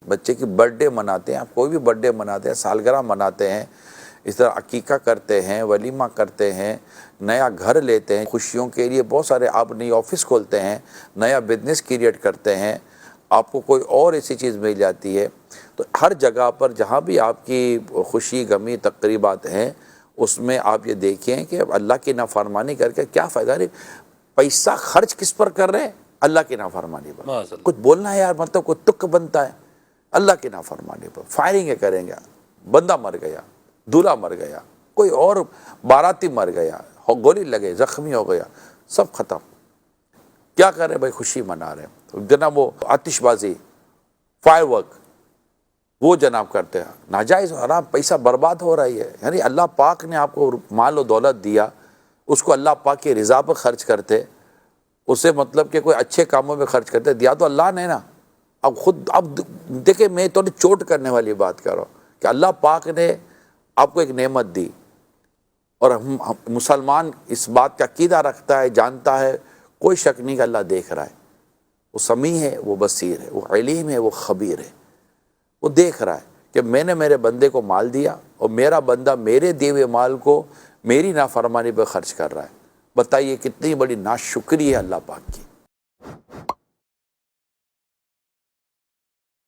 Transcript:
بچے کی birth day مناتے ہیں، آپ کوئی بھی برتھ ڈے مناتے ہیں، سالگرہ مناتے ہیں، اس طرح عقیقہ کرتے ہیں، ولیمہ کرتے ہیں، نیا گھر لیتے ہیں، خوشیوں کے لیے بہت سارے آپ نئی آفس کھولتے ہیں، نیا بزنس کریٹ کرتے ہیں، آپ کو کوئی اور ایسی چیز مل جاتی ہے۔ تو ہر جگہ پر جہاں بھی آپ کی خوشی غمی تقریبات ہیں، اس میں آپ یہ دیکھیں کہ اللہ کی نافرمانی کر کے کیا فائدہ ہے۔ پیسہ خرچ کس پر کر رہے ہیں؟ اللہ کی نافرمانی پر۔ کچھ بولنا ہے یار، مطلب کوئی تک بنتا ہے اللہ کی نافرمانی پر، فائرنگیں کریں گے، بندہ مر گیا، دولہا مر گیا، کوئی اور باراتی مر گیا، گولی لگے، زخمی ہو گیا، سب ختم۔ کیا کر رہے بھائی؟ خوشی منا رہے ہیں جناب، وہ آتش بازی، فائر ورک، وہ جناب کرتے ہیں، ناجائز حرام پیسہ برباد ہو رہی ہے۔ یعنی اللہ پاک نے آپ کو مال و دولت دیا، اس کو اللہ پاک کی رضا پر خرچ کرتے، اسے مطلب کہ کوئی اچھے کاموں میں خرچ کرتے، دیا تو اللہ نے نا۔ اب دیکھیں، میں تھوڑی چوٹ کرنے والی بات کر رہا ہوں کہ اللہ پاک نے آپ کو ایک نعمت دی، اور مسلمان اس بات کا عقیدہ رکھتا ہے، جانتا ہے، کوئی شک نہیں کہ اللہ دیکھ رہا ہے، وہ سمیع ہے، وہ بصیر ہے، وہ علیم ہے، وہ خبیر ہے، وہ دیکھ رہا ہے کہ میں نے میرے بندے کو مال دیا اور میرا بندہ میرے دیے ہوئے مال کو میری نافرمانی پہ خرچ کر رہا ہے۔ بتائیے کتنی بڑی ناشکری ہے اللہ پاک کی۔